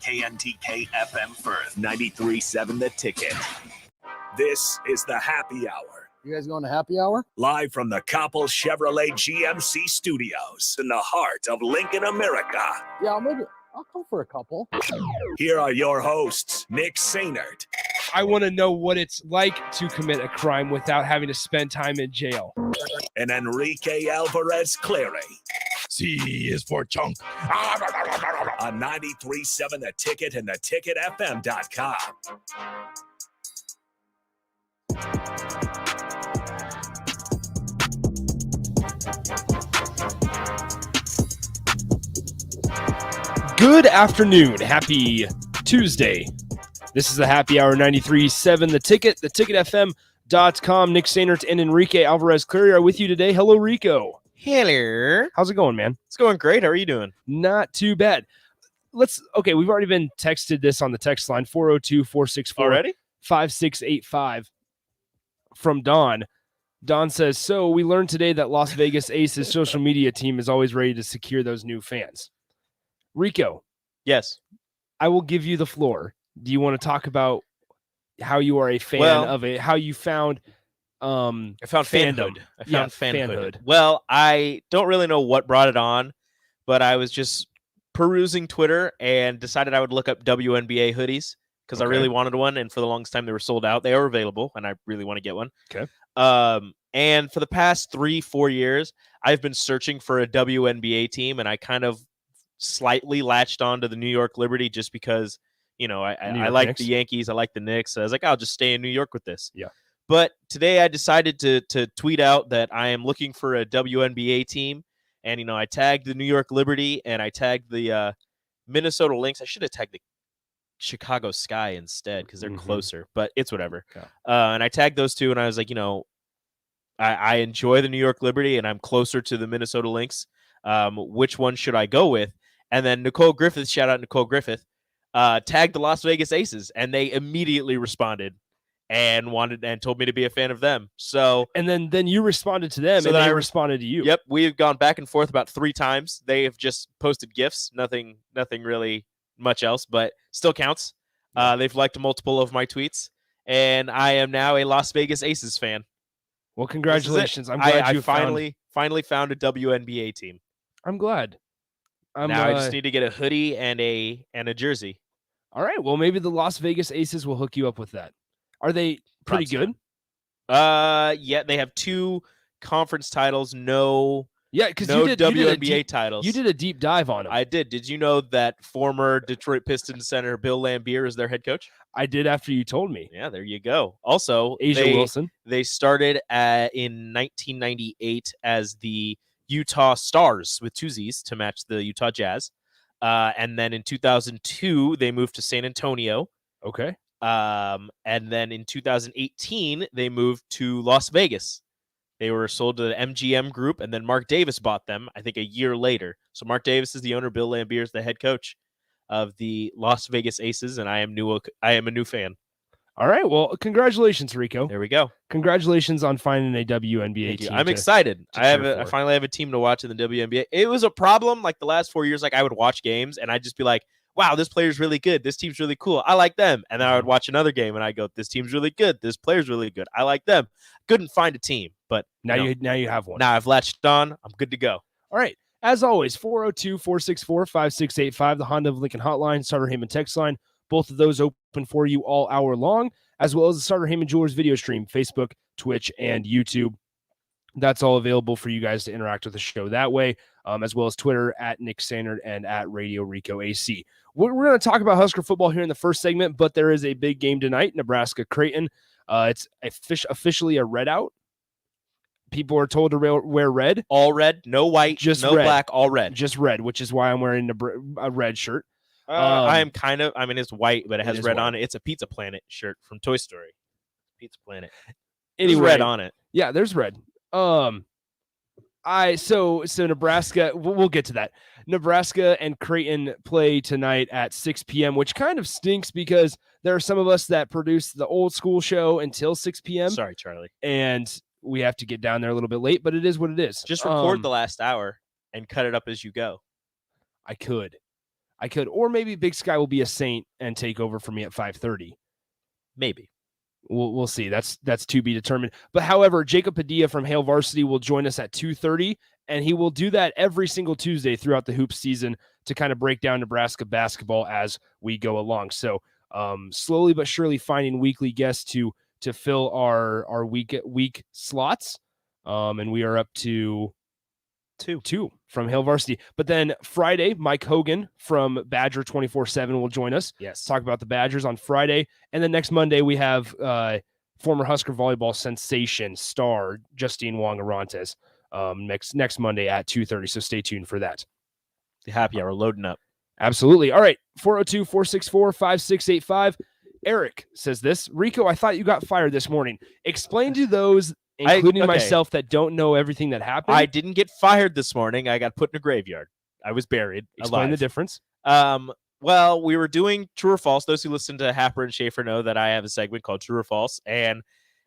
KNTK FM Firth, 93.7 The Ticket. This is the Happy Hour. You guys going to happy hour? Live from the Koppel Chevrolet GMC studios in the heart of Lincoln, America. Yeah, I'll come for a couple. Here are your hosts, Nick Sainert. I want to know what it's like to commit a crime without having to spend time in jail. And Enrique Alvarez Clary. C is for chunk. On 93.7 The Ticket and theticketfm.com. Good afternoon. Happy Tuesday. This is the Happy Hour 93.7 The Ticket, theticketfm.com. Nick Sainert and Enrique Alvarez Clary are with you today. Hello, Rico. Hello. How's it going, man? It's going great. How are you doing? Not too bad. Okay, we've already been texted this on the text line, 402-464-5685 from Don. Don says, so we learned today that Las Vegas Aces social media team is always ready to secure those new fans. Rico. Yes. I will give you the floor. Do you want to talk about how you are a fan of it, how you found I found fandom? fanhood. Well, I don't really know what brought it on, but I was just perusing Twitter and decided I would look up WNBA hoodies because I really wanted one, and for the longest time they were sold out. They are available, and I really want to get one. Okay. And for the past 3-4 years, I've been searching for a WNBA team, and I kind of slightly latched on to the New York Liberty just because, you know, I like Knicks. the Yankees, I like the Knicks. So I was like, I'll just stay in New York with this. Yeah. But today I decided to tweet out that I am looking for a WNBA team. And, you know, I tagged the New York Liberty and I tagged the Minnesota Lynx. I should have tagged the Chicago Sky instead because they're closer, but it's whatever. Yeah. And I tagged those two and I was like, you know, I enjoy the New York Liberty and I'm closer to the Minnesota Lynx. Which one should I go with? And then Nicole Griffith, shout out Nicole Griffith, tagged the Las Vegas Aces, and they immediately responded and told me to be a fan of them. So, and then you responded to them, and they responded to you. Yep, we've gone back and forth about 3 times. They have just posted GIFs, nothing really much else, but still counts. They've liked multiple of my tweets, and I am now a Las Vegas Aces fan. Well, congratulations! I'm glad I you finally found a WNBA team. I'm glad. Now I just need to get a hoodie and a jersey. All right. Well, maybe the Las Vegas Aces will hook you up with that. Are they pretty good? Yeah, they have 2 conference titles. Because no WNBA titles. You did a deep dive on them. I did. Did you know that former Detroit Pistons center Bill Laimbeer is their head coach? I did after you told me. Yeah, there you go. Also, Asia Wilson. They started in 1998 as the Utah Stars with 2 Z's to match the Utah Jazz. And then in 2002, they moved to San Antonio. Okay. And then in 2018, they moved to Las Vegas. They were sold to the MGM Group, and then Mark Davis bought them, I think, a year later. So Mark Davis is the owner. Bill Laimbeer is the head coach of the Las Vegas Aces, and I am a new fan. All right. Well, congratulations, Rico. There we go. Congratulations on finding a WNBA team. I'm excited. I finally have a team to watch in the WNBA. It was a problem like the last 4 years. Like I would watch games and I'd just be like, wow, this player's really good. This team's really cool. I like them. And then I would watch another game and I go, this team's really good. This player's really good. I like them. Couldn't find a team, but now you have one. Now I've latched on. I'm good to go. All right. As always, 402-464-5685, the Honda of Lincoln hotline, Starter Heyman text line. Both of those open for you all hour long, as well as the Starter Heyman Jewelers video stream, Facebook, Twitch, and YouTube. That's all available for you guys to interact with the show that way, as well as Twitter at Nick Sainert and at Radio Rico AC. We're going to talk about Husker football here in the first segment, but there is a big game tonight, Nebraska Creighton. It's officially a red out. People are told to wear red. All red, no white, just no red. Black, all red. Just red, which is why I'm wearing a red shirt. It's white, but it has red on it. It's a Pizza Planet shirt from Toy Story. Pizza Planet. There's red on it. Yeah, there's red. So Nebraska, we'll get to that. Nebraska and Creighton play tonight at 6 p.m., which kind of stinks because there are some of us that produce the old school show until 6 p.m. Sorry, Charlie. And we have to get down there a little bit late, but it is what it is. Just record the last hour and cut it up as you go. I could. I could, or maybe Big Sky will be a saint and take over for me at 5:30. Maybe. We'll see. That's to be determined. But however, Jacob Padilla from Hale Varsity will join us at 2:30, and he will do that every single Tuesday throughout the hoop season to kind of break down Nebraska basketball as we go along. So slowly but surely finding weekly guests to fill our week slots. And we are up to two from Hale Varsity. But then Friday, Mike Hogan from Badger 24/7 will join us. Yes. Talk about the Badgers on Friday. And then next Monday, we have former Husker volleyball sensation star Justine Wong-Arantes next Monday at 2:30. So stay tuned for that. The happy hour loading up. Absolutely. All right. 402-464-5685. Eric says this. Rico, I thought you got fired this morning. Explain to those, including myself, that don't know everything that happened. I didn't get fired this morning. I got put in a graveyard. I was buried. Explain alive. the difference. Well, we were doing True or False. Those who listen to Happer and Schaefer know that I have a segment called True or False. And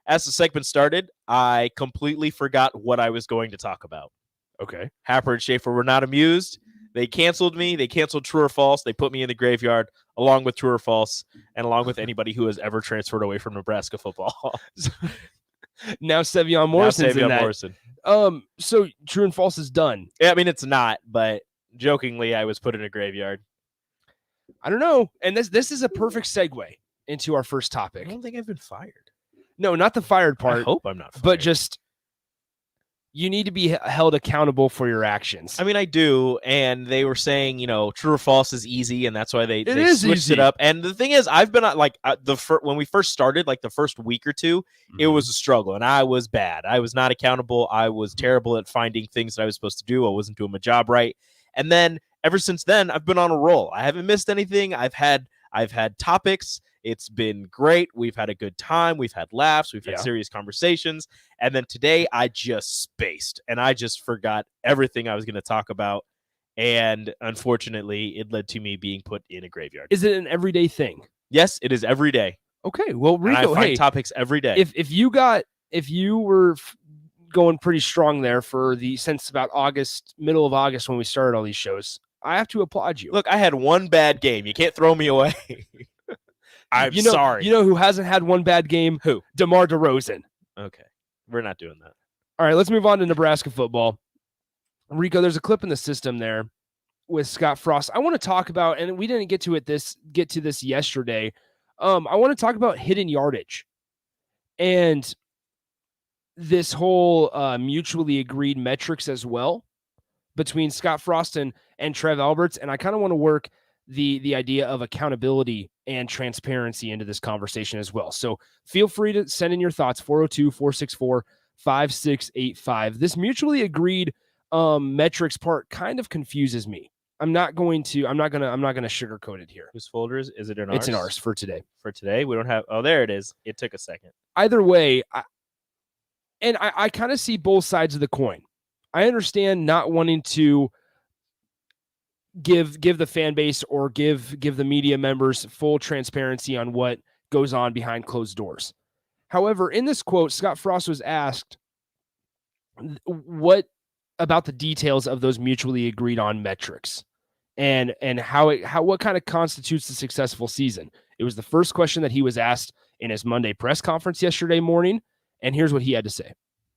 as the segment started, I completely forgot what I was going to talk about. Okay. Happer and Schaefer were not amused. They canceled me. They canceled True or False. They put me in the graveyard along with True or False and along with anybody who has ever transferred away from Nebraska football. Now Sevion Morrison's in that. Morrison. So True and False is done. Yeah, I mean, it's not, but jokingly, I was put in a graveyard. I don't know. And this is a perfect segue into our first I topic. don't think I've been fired. No, not the fired part. I hope I'm not fired. But just you need to be held accountable for your actions. I mean, I do, and they were saying, True or False is easy, and that's why they switched easy. it up. And the thing is, I've been like when we first started, like the first week or two, it was a struggle, and I was bad. I was not accountable. I was terrible at finding things that I was supposed to do. I wasn't doing my job right. And then ever since then, I've been on a roll. I haven't missed anything. I've had topics. It's been great. We've had a good time. We've had laughs. We've had serious conversations. And then today I just spaced and I just forgot everything I was going to talk about. And unfortunately, it led to me being put in a graveyard. Is it an everyday thing? Yes, it is every day. Okay. Well, Rico, and I find topics every day. If you were going pretty strong there since about middle of August when we started all these shows, I have to applaud you. Look, I had one bad game. You can't throw me away. I'm sorry. You know who hasn't had one bad game? Who? DeMar DeRozan. Okay. We're not doing that. All right, let's move on to Nebraska football. Rico, there's a clip in the system there with Scott Frost. I want to talk about, and we didn't get to this yesterday. I want to talk about hidden yardage and this whole mutually agreed metrics as well between Scott Frost and Trev Alberts. And I kind of want to work the idea of accountability and transparency into this conversation as well. So feel free to send in your thoughts, 402-464-5685. This mutually agreed metrics part kind of confuses me. I'm not going to sugarcoat it here. Whose folder is it in ours? It's in ours for today. For today? We don't have, there it is. It took a second. Either way, I kind of see both sides of the coin. I understand not wanting to give the fan base or give the media members full transparency on what goes on behind closed doors. However, in this quote, Scott Frost was asked what about the details of those mutually agreed on metrics and what kind of constitutes a successful season. It was the first question that he was asked in his Monday press conference yesterday morning, and here's what he had to say.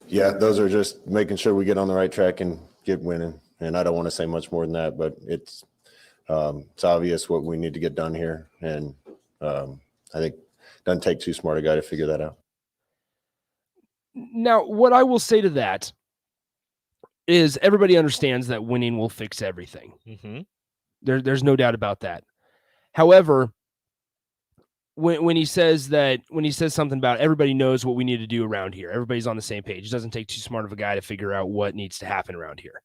Yeah, those are just making sure we get on the right track and get winning. And I don't want to say much more than that, but it's obvious what we need to get done here. And I think it doesn't take too smart a guy to figure that out. Now, what I will say to that is everybody understands that winning will fix everything. Mm-hmm. There's no doubt about that. However, when he says something about everybody knows what we need to do around here, everybody's on the same page. It doesn't take too smart of a guy to figure out what needs to happen around here.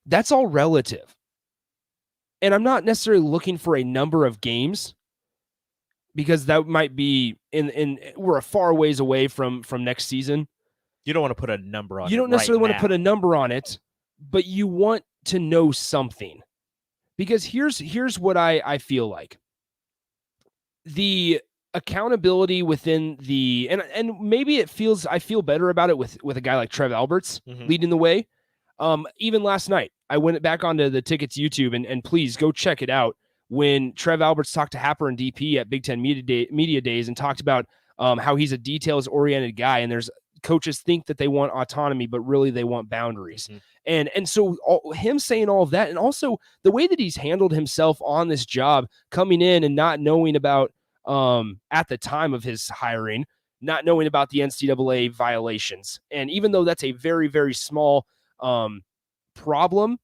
That's all relative. And I'm not necessarily looking for a number of games because that might be we're a far ways away from next season. You don't want to put a number on it. You don't necessarily want to put a a number on it, but you want to know something. Because here's what I feel like. The accountability within and maybe I feel better about it with a guy like Trev Alberts leading the way. Even last night, I went back onto the Tickets YouTube and please go check it out. When Trev Alberts talked to Happer and DP at Big Ten Media Days and talked about how he's a details-oriented guy, and there's coaches think that they want autonomy, but really they want boundaries. Mm-hmm. And so him saying all of that, and also the way that he's handled himself on this job, coming in and not knowing about, at the time of his hiring, not knowing about the NCAA violations. And even though that's a very, very small problem,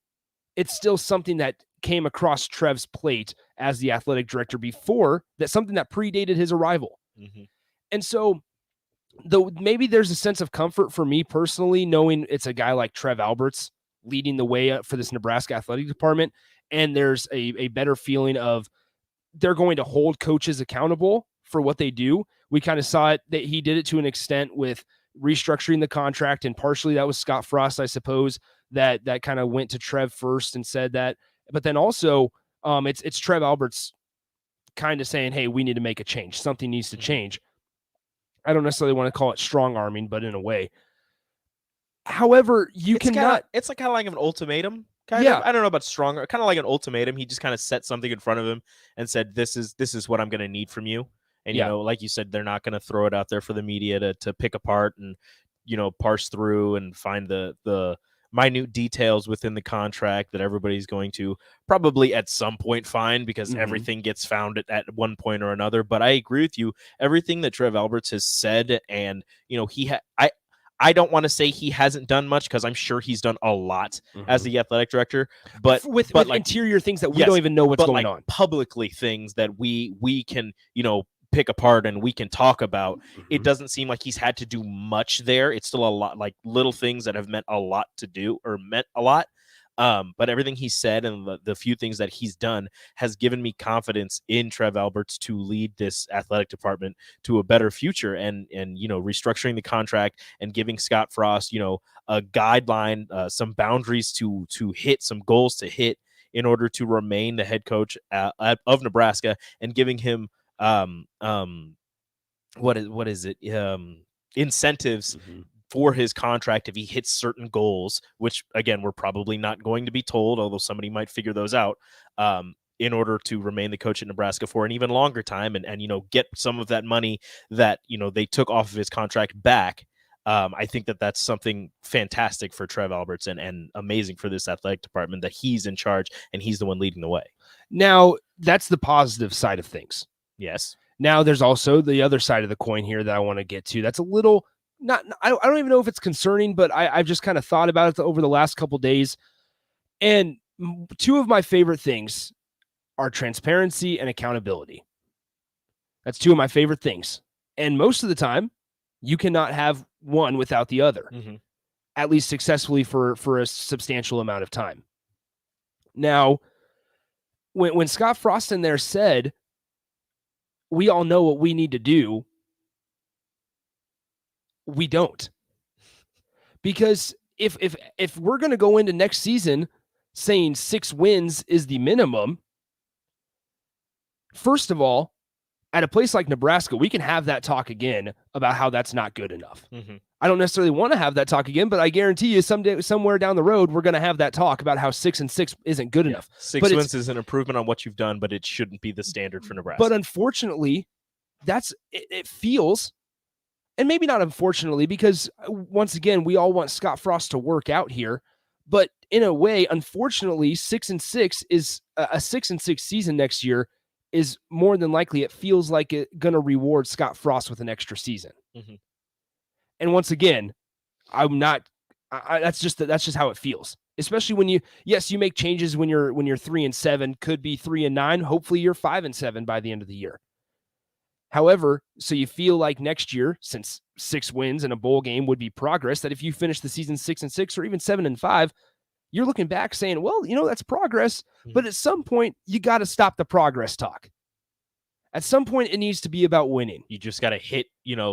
it's still something that came across Trev's plate as the athletic director before, that's something that predated his arrival. Mm-hmm. And so though maybe there's a sense of comfort for me personally, knowing it's a guy like Trev Alberts leading the way for this Nebraska athletic department. And there's a better feeling of they're going to hold coaches accountable for what they do. We kind of saw it that he did it to an extent with restructuring the contract. And partially that was Scott Frost, I suppose, that kind of went to Trev first and said that. But then also it's Trev Alberts kind of saying, hey, we need to make a change. Something needs to change. I don't necessarily want to call it strong arming, but in a way. However, it's like kind of like an ultimatum. Kind of. I don't know about stronger. Kind of like an ultimatum. He just kind of set something in front of him and said, "This is what I'm going to need from you." And you know, like you said, they're not going to throw it out there for the media to pick apart and parse through and find the minute details within the contract that everybody's going to probably at some point find, because everything gets found at one point or another. But I agree with you. Everything that Trev Alberts has said, and I don't want to say he hasn't done much, because I'm sure he's done a lot as the athletic director, but with like interior things that we don't even know what's going on, publicly things that we can pick apart and we can talk about. It doesn't seem like he's had to do much there. It's still a lot, like little things that have meant a lot to do, or meant a lot. But everything he said and the few things that he's done has given me confidence in Trev Alberts to lead this athletic department to a better future, and restructuring the contract and giving Scott Frost, a guideline, some boundaries to hit, some goals to hit in order to remain the head coach of Nebraska, and giving him what is it? Incentives for his contract if he hits certain goals, which again, we're probably not going to be told, although somebody might figure those out, in order to remain the coach at Nebraska for an even longer time, and get some of that money that, they took off of his contract back. I think that's something fantastic for Trev Alberts and amazing for this athletic department, that he's in charge and he's the one leading the way. Now, that's the positive side of things. Yes. Now there's also the other side of the coin here that I want to get to. That's a little I don't even know if it's concerning, but I've just kind of thought about it over the last couple of days. And two of my favorite things are transparency and accountability. That's two of my favorite things. And most of the time, you cannot have one without the other, at least successfully for a substantial amount of time. Now, when Scott Frost in there said, we all know what we need to do, we don't. Because if we're going to go into next season saying 6 wins is the minimum, first of all, at a place like Nebraska, we can have that talk again about how that's not good enough. I don't necessarily want to have that talk again, but I guarantee you someday, somewhere down the road, we're going to have that talk about how 6-6 isn't good enough. 6 wins is an improvement on what you've done, but it shouldn't be the standard for Nebraska. But unfortunately, it feels, and maybe not unfortunately, because once again, we all want Scott Frost to work out here, but in a way, unfortunately, 6-6 is a 6-6 season next year is more than likely, it feels like it's going to reward Scott Frost with an extra season. And once again, that's just how it feels. Especially when you make changes when you're 3-7, could be 3-9. Hopefully you're 5-7 by the end of the year. However, so you feel like next year, since 6 wins in a bowl game would be progress, that if you finish the season 6-6 or even 7-5, you're looking back saying, well, that's progress. But at some point, you got to stop the progress talk. At some point, it needs to be about winning. You just got to hit,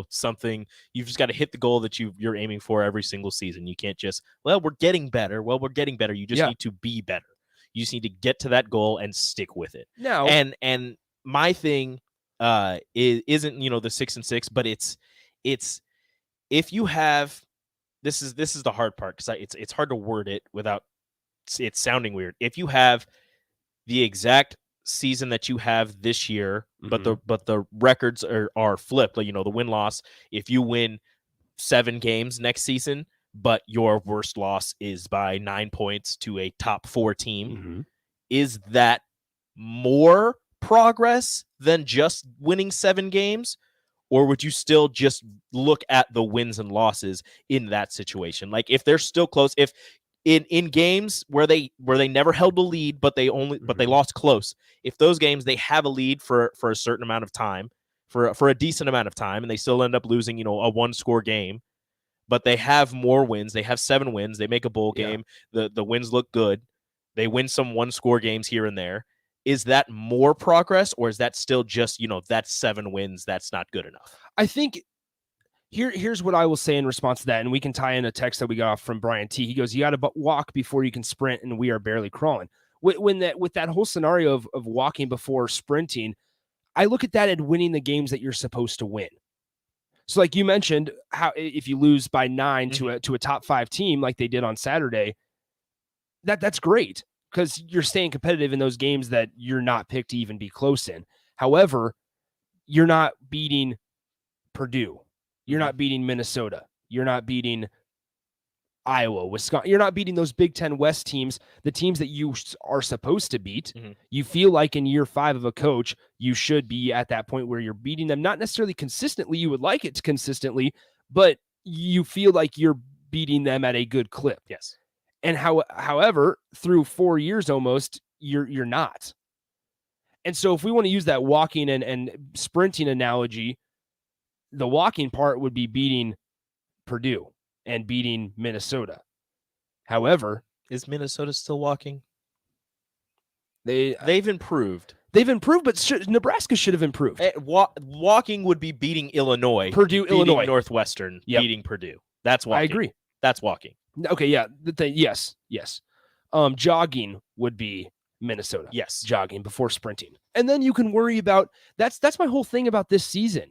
something. You've just got to hit the goal that you're aiming for every single season. You can't just, we're getting better. Well, we're getting better. You just need to be better. You just need to get to that goal and stick with it. Now, and my thing isn't the 6-6, but it's if you have this is the hard part because it's hard to word it without it sounding weird. If you have the exact season that you have this year, but the records are flipped, like, you know, the win-loss, if you win 7 games next season, but your worst loss is by 9 points to a top 4 team, is that more progress than just winning 7 games? Or would you still just look at the wins and losses in that situation? Like, if they're still close, if in games where they never held the lead, but they lost close, if those games they have a lead for a certain amount of time, for a decent amount of time, and they still end up losing, you know, a 1-score game, but they have more wins, they have 7 wins, they make a bowl game, the wins look good, they win some 1-score games here and there. Is that more progress, or is that still just, you know, that's 7 wins, that's not good enough? I think here's what I will say in response to that, and we can tie in a text that we got off from Brian T. He goes, "You got to walk before you can sprint, and we are barely crawling." With that whole scenario of walking before sprinting, I look at that and winning the games that you're supposed to win. So, like you mentioned, how if you lose by 9 to a top 5 team like they did on Saturday, that's great, because you're staying competitive in those games that you're not picked to even be close in. However, you're not beating Purdue. You're not beating Minnesota. You're not beating Iowa, Wisconsin. You're not beating those Big Ten West teams, the teams that you are supposed to beat. You feel like in year 5 of a coach, you should be at that point where you're beating them, not necessarily consistently. You would like it consistently, but you feel like you're beating them at a good clip. Yes. And however, through 4 years almost, you're not. And so if we want to use that walking and sprinting analogy, the walking part would be beating Purdue and beating Minnesota. However, is Minnesota still walking? They've improved. They've improved, but Nebraska should have improved. Walking would be beating Illinois, Purdue, beating Illinois, Northwestern, beating Purdue. That's walking. I agree. That's walking. Okay, yeah, yes. Jogging would be Minnesota. Yes, jogging before sprinting, and then you can worry about that's my whole thing about this season.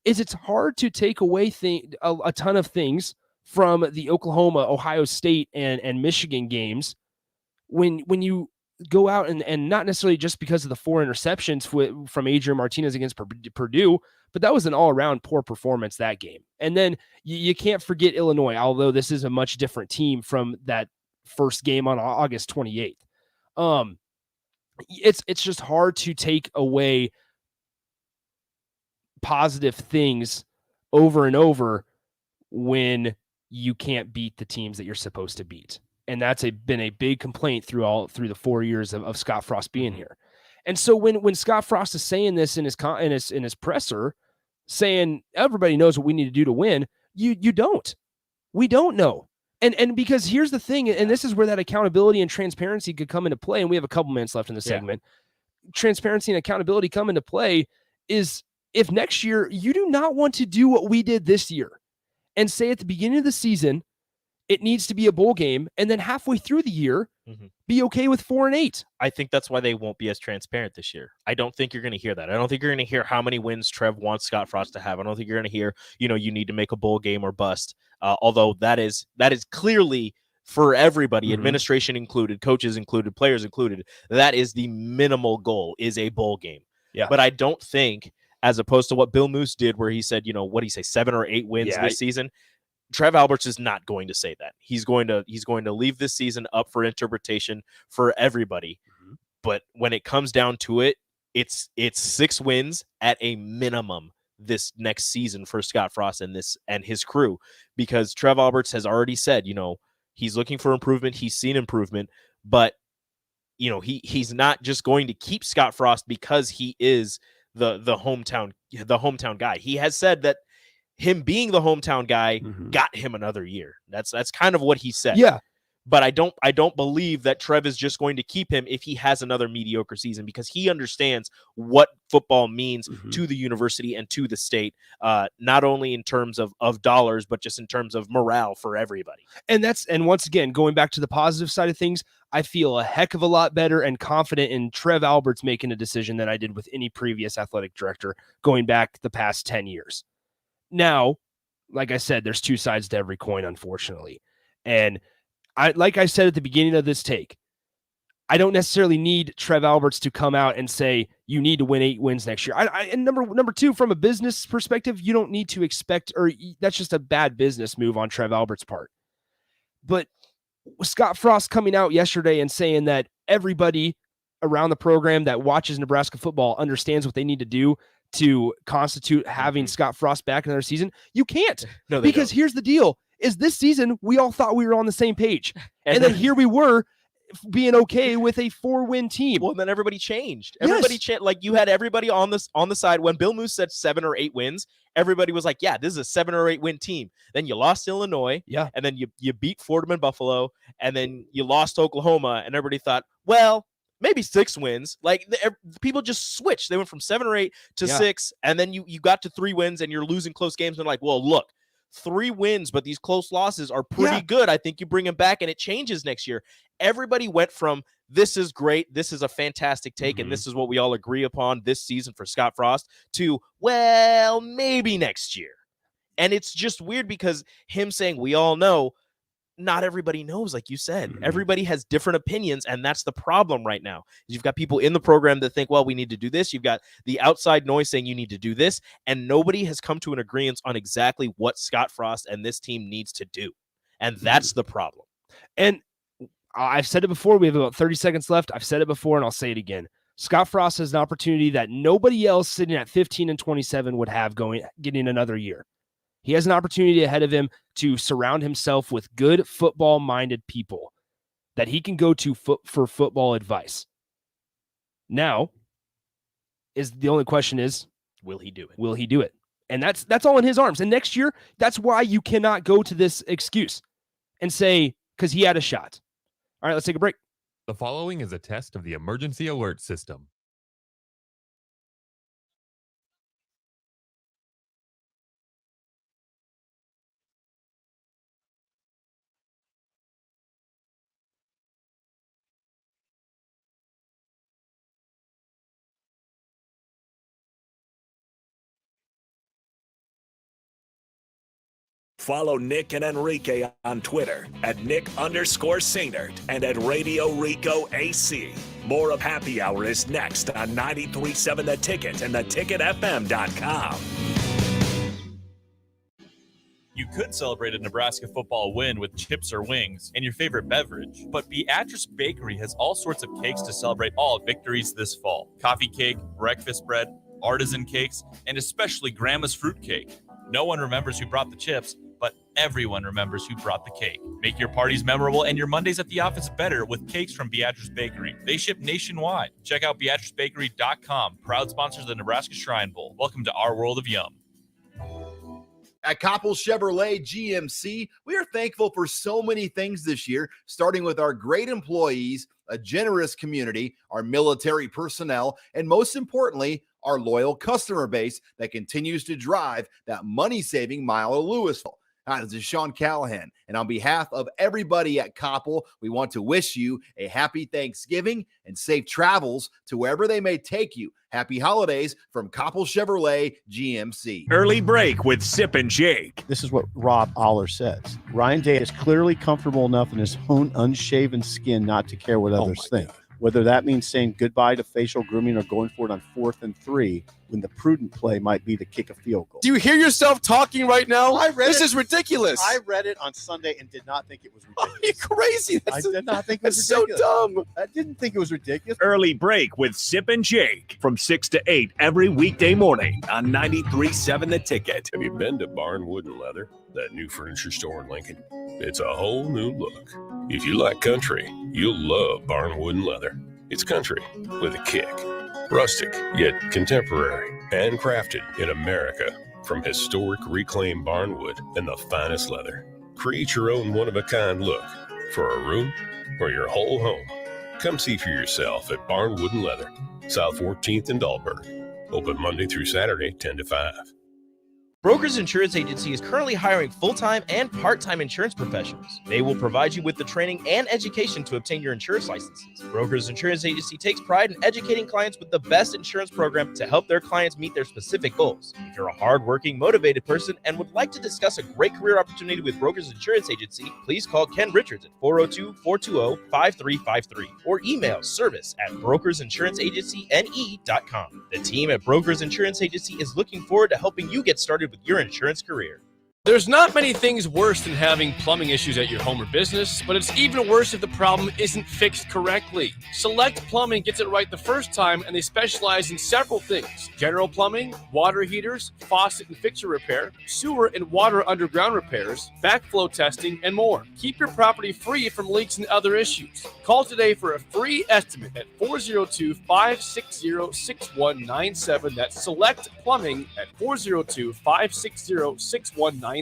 Is it's hard to take away a ton of things from the Oklahoma, Ohio State, and Michigan games when you go out and not necessarily just because of the 4 interceptions from Adrian Martinez against Purdue, but that was an all-around poor performance that game. And then you can't forget Illinois, although this is a much different team from that first game on August 28th. It's just hard to take away positive things over and over when you can't beat the teams that you're supposed to beat. And that's been a big complaint through the 4 years of Scott Frost being here. And so when Scott Frost is saying this in his presser, saying everybody knows what we need to do to win, you don't. We don't know. And because here's the thing, and this is where that accountability and transparency could come into play, and we have a couple minutes left in the segment. Transparency and accountability come into play is if next year you do not want to do what we did this year and say at the beginning of the season, it needs to be a bowl game, and then halfway through the year, be okay with 4-8. I think that's why they won't be as transparent this year. I don't think you're going to hear that. I don't think you're going to hear how many wins Trev wants Scott Frost to have. I don't think you're going to hear, you need to make a bowl game or bust. Although that is clearly for everybody, administration included, coaches included, players included, that is the minimal goal, is a bowl game. Yeah. But I don't think, as opposed to what Bill Moose did, where he said, what did he say, 7 or 8 wins this season? Trev Alberts is not going to say that. He's going to leave this season up for interpretation for everybody. But when it comes down to it, it's 6 wins at a minimum this next season for Scott Frost and his crew, because Trev Alberts has already said, he's looking for improvement. He's seen improvement, but he's not just going to keep Scott Frost because he is the hometown guy. He has said that him being the hometown guy got him another year. That's kind of what he said. Yeah. But I don't believe that Trev is just going to keep him if he has another mediocre season, because he understands what football means to the university and to the state, not only in terms of dollars, but just in terms of morale for everybody. And once again, going back to the positive side of things, I feel a heck of a lot better and confident in Trev Alberts making a decision than I did with any previous athletic director going back the past 10 years. Now, like I said, there's two sides to every coin, unfortunately. And like I said at the beginning of this take, I don't necessarily need Trev Alberts to come out and say you need to win 8 wins next year. And number two, from a business perspective, you don't need to expect, or that's just a bad business move on Trev Alberts' part. But Scott Frost coming out yesterday and saying that everybody around the program that watches Nebraska football understands what they need to do to constitute having Scott Frost back another season. You can't, because here's the deal: is this season we all thought we were on the same page, and then here we were being okay with a 4-win team. Well, then everybody changed. Everybody changed. Like, you had everybody on the side. When Bill Moose said 7 or 8 wins, everybody was like, yeah, this is a 7 or 8 win team. Then you lost Illinois. Yeah. And then you beat Fordham and Buffalo. And then you lost Oklahoma. And everybody thought, well, maybe 6 wins. Like, people just switched. They went from 7 or 8 to 6. And then you got to 3 wins and you're losing close games. And like, well, look, 3 wins, but these close losses are pretty good. I think you bring them back and it changes next year. Everybody went from this is great, this is a fantastic take, and this is what we all agree upon this season for Scott Frost, to, well, maybe next year. And it's just weird because him saying we all know, not everybody knows, like you said. Everybody has different opinions, and that's the problem right now. You've got people in the program that think, well, we need to do this. You've got the outside noise saying you need to do this, and nobody has come to an agreement on exactly what Scott Frost and this team needs to do. And that's the problem. And I've said it before. We have about 30 seconds left. I've said it before, and I'll say it again. Scott Frost has an opportunity that nobody else sitting at 15-27 would have getting another year. He has an opportunity ahead of him to surround himself with good football-minded people that he can go to for football advice. Now, the only question is, will he do it? Will he do it? And that's all in his arms. And next year, that's why you cannot go to this excuse and say, because he had a shot. All right, let's take a break. The following is a test of the emergency alert system. Follow Nick and Enrique on Twitter at Nick_Sainert and at Radio Rico AC. More of Happy Hour is next on 93.7 The Ticket and theticketfm.com. You could celebrate a Nebraska football win with chips or wings and your favorite beverage, but Beatrice Bakery has all sorts of cakes to celebrate all victories this fall. Coffee cake, breakfast bread, artisan cakes, and especially Grandma's fruit cake. No one remembers who brought the chips, but everyone remembers who brought the cake. Make your parties memorable and your Mondays at the office better with cakes from Beatrice Bakery. They ship nationwide. Check out BeatriceBakery.com. Proud sponsors of the Nebraska Shrine Bowl. Welcome to our world of yum. At Koppel Chevrolet GMC, we are thankful for so many things this year, starting with our great employees, a generous community, our military personnel, and most importantly, our loyal customer base that continues to drive that money-saving mile of Louisville. Hi, this is Sean Callahan, and on behalf of everybody at Koppel, we want to wish you a happy Thanksgiving and safe travels to wherever they may take you. Happy holidays from Koppel Chevrolet GMC. Early break with Sip and Jake. This is what Rob Aller says. Ryan Day is clearly comfortable enough in his own unshaven skin not to care what others think. God. Whether that means saying goodbye to facial grooming or going for it on 4th and 3, when the prudent play might be to kick a field goal. Do you hear yourself talking right now? This is ridiculous. I read it on Sunday and did not think it was ridiculous. You're crazy. I did not think it was That's ridiculous. so dumb. I didn't think it was ridiculous. Early break with Sip and Jake from 6 to 8 every weekday morning on 93.7 The Ticket. Have you been to Barn Wood and Leather, that new furniture store in Lincoln? It's a whole new look. If you like country, you'll love Barn Wood and Leather. It's country with a kick. Rustic, yet contemporary, and crafted in America from historic reclaimed barnwood and the finest leather. Create your own one-of-a-kind look for a room or your whole home. Come see for yourself at Barnwood and Leather, South 14th and Dahlberg. Open Monday through Saturday, 10 to 5. Brokers Insurance Agency is currently hiring full-time and part-time insurance professionals. They will provide you with the training and education to obtain your insurance licenses. Brokers Insurance Agency takes pride in educating clients with the best insurance program to help their clients meet their specific goals. If you're a hardworking, motivated person and would like to discuss a great career opportunity with Brokers Insurance Agency, please call Ken Richards at 402-420-5353 or email service@brokersinsuranceagencyne.com. The team at Brokers Insurance Agency is looking forward to helping you get started with your insurance career. There's not many things worse than having plumbing issues at your home or business, but it's even worse if the problem isn't fixed correctly. Select Plumbing gets it right the first time, and they specialize in several things: general plumbing, water heaters, faucet and fixture repair, sewer and water underground repairs, backflow testing, and more. Keep your property free from leaks and other issues. Call today for a free estimate at 402-560-6197. That's Select Plumbing at 402-560-6197.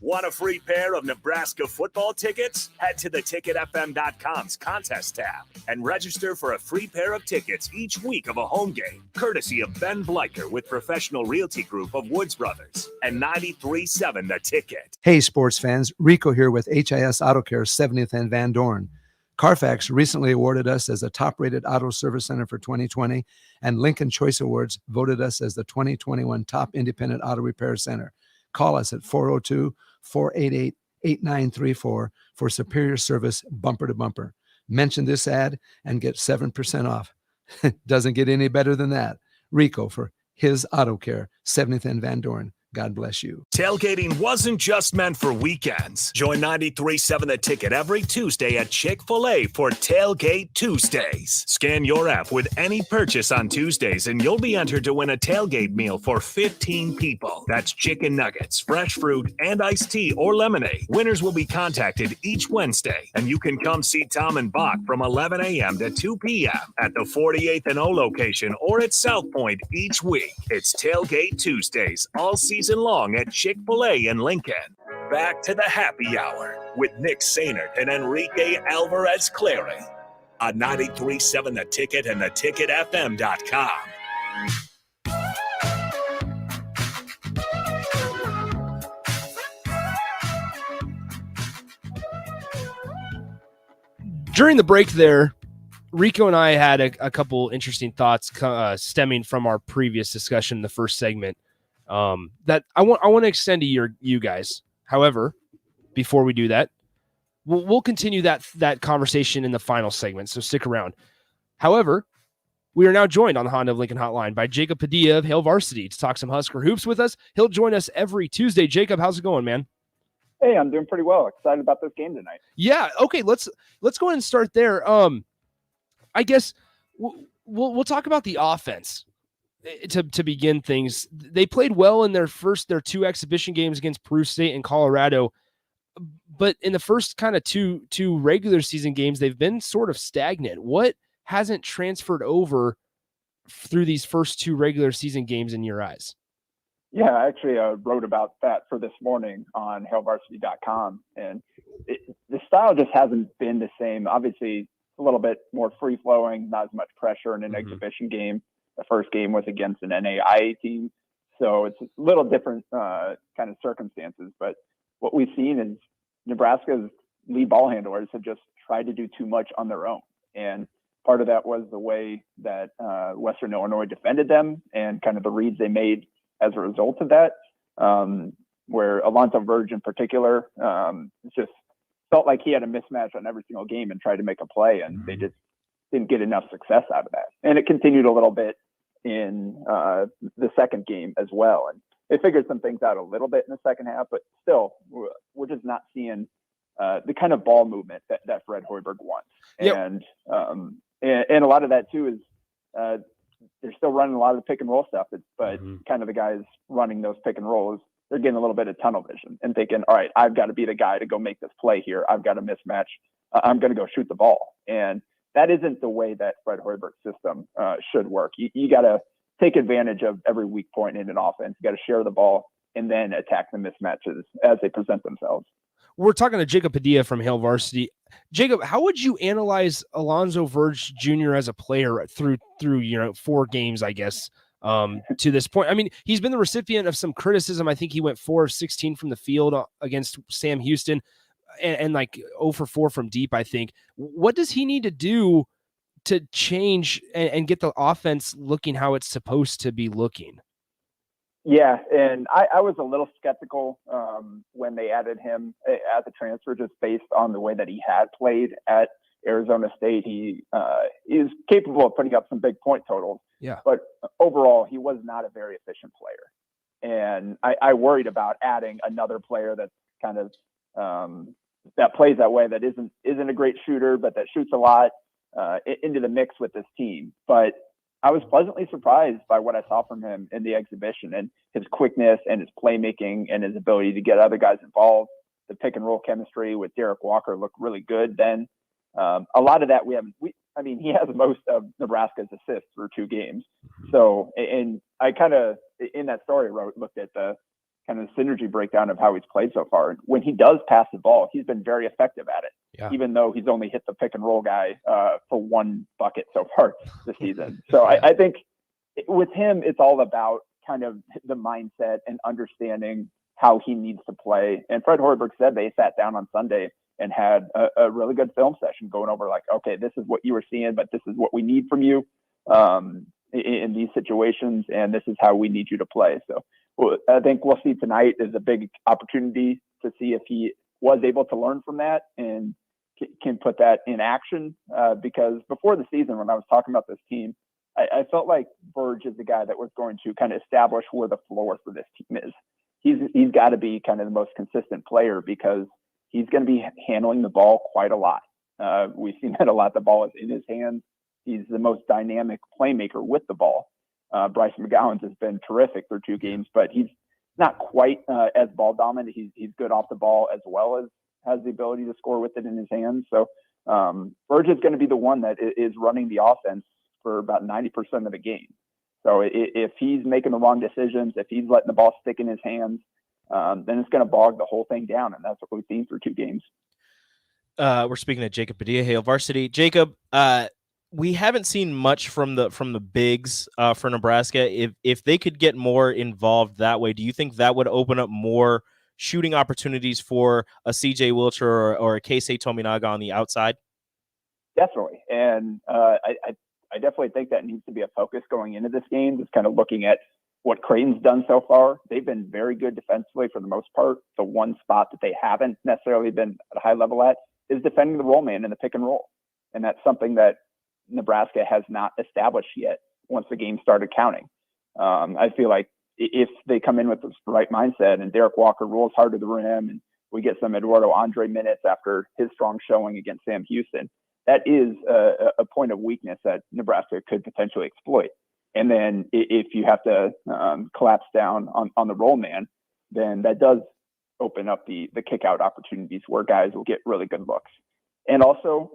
Want a free pair of Nebraska football tickets? Head to the ticketfm.com's contest tab and register for a free pair of tickets each week of a home game, courtesy of Ben Bleicher with Professional Realty Group of Woods Brothers and 93.7 The Ticket. Hey, sports fans. Rico here with HIS Auto Care 70th and Van Dorn. Carfax recently awarded us as a top-rated auto service center for 2020, and Lincoln Choice Awards voted us as the 2021 top independent auto repair center. Call us at 402-488-8934 for superior service bumper to bumper. Mention this ad and get 7% off. Doesn't get any better than that. Rico for his Auto Care, 70th and Van Dorn. God bless you. Tailgating wasn't just meant for weekends. Join 93.7 The Ticket every Tuesday at Chick-fil-A for Tailgate Tuesdays. Scan your app with any purchase on Tuesdays and you'll be entered to win a tailgate meal for 15 people. That's chicken nuggets, fresh fruit, and iced tea or lemonade. Winners will be contacted each Wednesday, and you can come see Tom and Bach from 11 a.m. to 2 p.m. at the 48th and O location or at South Point each week. It's Tailgate Tuesdays all season long at Chick-fil-A in Lincoln. Back to the happy hour with Nick Sainert and Enrique Alvarez Clary on 93.7 The Ticket and theticketfm.com. During the break there, Rico and I had a couple interesting thoughts stemming from our previous discussion in the first segment. That I want to extend to you guys. However, before we do that, we'll continue that conversation in the final segment. So stick around. However, we are now joined on the Honda of Lincoln Hotline by Jacob Padilla of Hail Varsity to talk some Husker hoops with us. He'll join us every Tuesday. Jacob, how's it going, man? Hey, I'm doing pretty well. Excited about this game tonight. Yeah. Okay. Let's go ahead and start there. I guess we'll talk about the offense. To begin things, they played well in their two exhibition games against Peru State and Colorado, but in the first kind of two regular season games, they've been sort of stagnant. What hasn't transferred over through these first two regular season games in your eyes? Yeah, I actually wrote about that for this morning on hailvarsity.com, and the style just hasn't been the same. Obviously, a little bit more free-flowing, not as much pressure in an exhibition game. The first game was against an NAIA team, so it's a little different kind of circumstances. But what we've seen is Nebraska's lead ball handlers have just tried to do too much on their own. And part of that was the way that Western Illinois defended them and kind of the reads they made as a result of that, where Alonzo Verge in particular just felt like he had a mismatch on every single game and tried to make a play, and they just didn't get enough success out of that. And it continued a little bit in the second game as well. And they figured some things out a little bit in the second half, but still, we're just not seeing the kind of ball movement that Fred Hoiberg wants. Yep. And a lot of that too is they're still running a lot of the pick and roll stuff, but kind of the guys running those pick and rolls, they're getting a little bit of tunnel vision and thinking, all right, I've got to be the guy to go make this play here. I've got a mismatch. I'm going to go shoot the ball. And that isn't the way that Fred Hoiberg's system should work. You got to take advantage of every weak point in an offense. You got to share the ball and then attack the mismatches as they present themselves. We're talking to Jacob Padilla from Hail Varsity. Jacob, how would you analyze Alonzo Verge Jr. as a player through 4 games, I guess, to this point. I mean, he's been the recipient of some criticism. I think he went 4 of 16 from the field against Sam Houston and like 0 for 4 from deep, I think. What does he need to do to change and get the offense looking how it's supposed to be looking? Yeah, and I was a little skeptical when they added him as a transfer, just based on the way that he had played at Arizona State. He is capable of putting up some big point totals. Yeah. But overall, he was not a very efficient player. And I worried about adding another player that's kind of that plays that way, that isn't a great shooter, but that shoots a lot into the mix with this team. But I was pleasantly surprised by what I saw from him in the exhibition, and his quickness and his playmaking and his ability to get other guys involved. The pick and roll chemistry with Derek Walker looked really good then. A lot of that I mean, he has most of Nebraska's assists through 2 games. So, and I kind of, in that story I wrote, looked at the kind of synergy breakdown of how he's played so far. When he does pass the ball, he's been very effective at it, even though he's only hit the pick and roll guy for 1 bucket so far this season. So I think with him, it's all about kind of the mindset and understanding how he needs to play. And Fred Hoiberg said they sat down on Sunday and had a really good film session going over, like, okay, this is what you were seeing, but this is what we need from you in these situations, and this is how we need you to play. So I think we'll see tonight is a big opportunity to see if he was able to learn from that and can put that in action. Because before the season, when I was talking about this team, I felt like Burge is the guy that was going to kind of establish where the floor for this team is. He's got to be kind of the most consistent player, because he's going to be handling the ball quite a lot. We've seen that a lot. The ball is in his hands. He's the most dynamic playmaker with the ball. Bryce McGowan's has been terrific through 2 games, but he's not quite as ball dominant. He's good off the ball, as well as has the ability to score with it in his hands. So Burge is going to be the one that is running the offense for about 90% of the game. So if he's making the wrong decisions, if he's letting the ball stick in his hands, then it's going to bog the whole thing down. And that's what we've seen through 2 games. We're speaking to Jacob Padilla, Hail Varsity. Jacob, we haven't seen much from the bigs for Nebraska. If they could get more involved that way, do you think that would open up more shooting opportunities for a CJ Wilcher or a Keisei Tominaga on the outside? Definitely. And I definitely think that needs to be a focus going into this game, just kind of looking at what Creighton's done so far. They've been very good defensively for the most part. The one spot that they haven't necessarily been at a high level at is defending the roll man in the pick and roll. And that's something that Nebraska has not established yet once the game started counting. I feel like if they come in with the right mindset and Derek Walker rolls hard to the rim and we get some Eduardo Andre minutes after his strong showing against Sam Houston, that is a point of weakness that Nebraska could potentially exploit. And then if you have to collapse down on the roll man, then that does open up the kick out opportunities where guys will get really good looks. And also,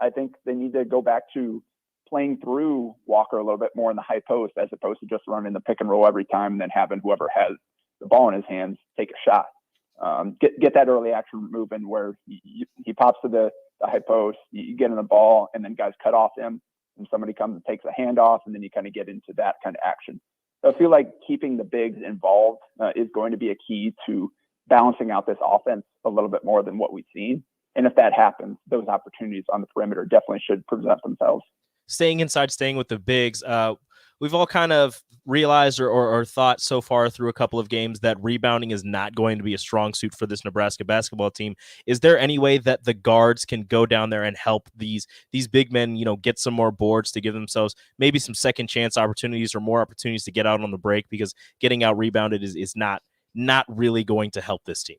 I think they need to go back to playing through Walker a little bit more in the high post, as opposed to just running the pick and roll every time and then having whoever has the ball in his hands take a shot. Get that early action moving where he pops to the high post, you get in the ball, and then guys cut off him, and somebody comes and takes a handoff, and then you kind of get into that kind of action. So I feel like keeping the bigs involved is going to be a key to balancing out this offense a little bit more than what we've seen. And if that happens, those opportunities on the perimeter definitely should present themselves. Staying inside, staying with the bigs, we've all kind of realized or thought so far through a couple of games that rebounding is not going to be a strong suit for this Nebraska basketball team. Is there any way that the guards can go down there and help these big men, get some more boards to give themselves maybe some second chance opportunities or more opportunities to get out on the break, because getting out rebounded is not really going to help this team?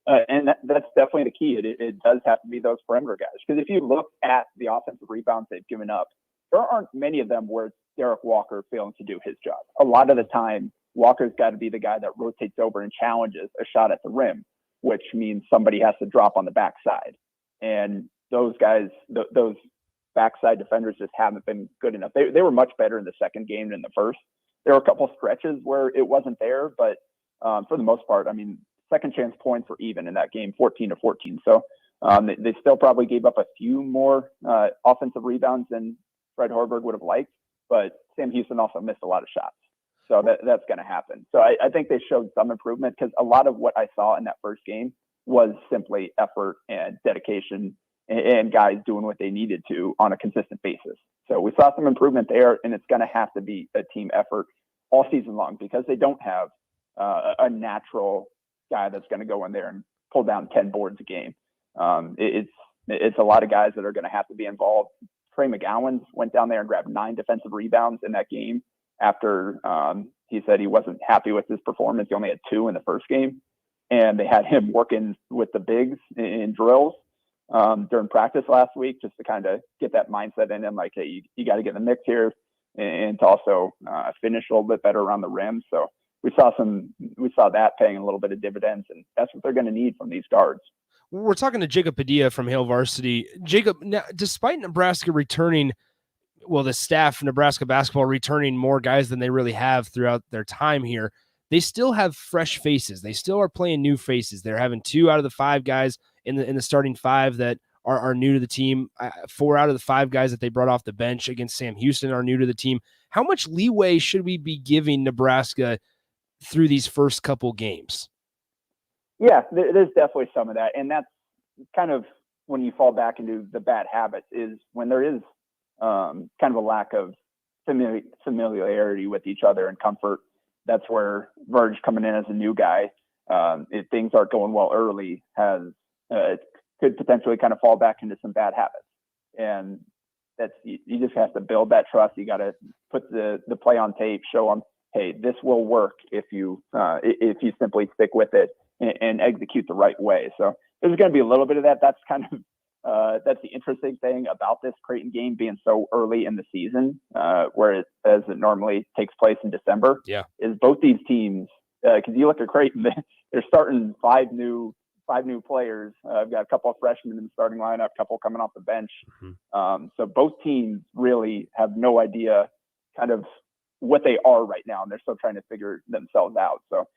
And that's definitely the key. It does have to be those perimeter guys. Because if you look at the offensive rebounds they've given up, there aren't many of them where it's Derek Walker failing to do his job. A lot of the time, Walker's got to be the guy that rotates over and challenges a shot at the rim, which means somebody has to drop on the backside. And those guys, those backside defenders just haven't been good enough. They were much better in the second game than the first. There were a couple stretches where it wasn't there, but for the most part, I mean, second chance points were even in that game, 14-14. So they still probably gave up a few more offensive rebounds than Fred Hoiberg would have liked, but Sam Houston also missed a lot of shots. So that's going to happen. So I think they showed some improvement because a lot of what I saw in that first game was simply effort and dedication and guys doing what they needed to on a consistent basis. So we saw some improvement there, and it's going to have to be a team effort all season long because they don't have a natural guy that's going to go in there and pull down 10 boards a game. It's a lot of guys that are going to have to be involved. Trey McGowan went down there and grabbed 9 defensive rebounds in that game after he said he wasn't happy with his performance. He only had 2 in the first game, and they had him working with the bigs in drills during practice last week just to kind of get that mindset in him, like, hey, you got to get in the mix here and to also finish a little bit better around the rim. So we saw that paying a little bit of dividends, and that's what they're going to need from these guards. We're talking to Jacob Padilla from Hale Varsity. Jacob, now, despite Nebraska returning, the staff, Nebraska basketball, returning more guys than they really have throughout their time here, they still have fresh faces. They still are playing new faces. They're having 2 out of the 5 guys in the starting 5 that are new to the team. 4 out of the 5 guys that they brought off the bench against Sam Houston are new to the team. How much leeway should we be giving Nebraska through these first couple games? Yeah, there's definitely some of that. And that's kind of when you fall back into the bad habits is when there is kind of a lack of familiarity with each other and comfort. That's where Verge coming in as a new guy, if things aren't going well early, could potentially kind of fall back into some bad habits. And you just have to build that trust. You got to put the play on tape, show them, hey, this will work if you simply stick with it and execute the right way. So there's going to be a little bit of that. That's kind of that's the interesting thing about this Creighton game being so early in the season, as it normally takes place in December. Yeah, is both these teams, because you look at Creighton, they're starting 5 new players. I've got a couple of freshmen in the starting lineup, a couple coming off the bench. Mm-hmm. So both teams really have no idea kind of what they are right now, and they're still trying to figure themselves out. So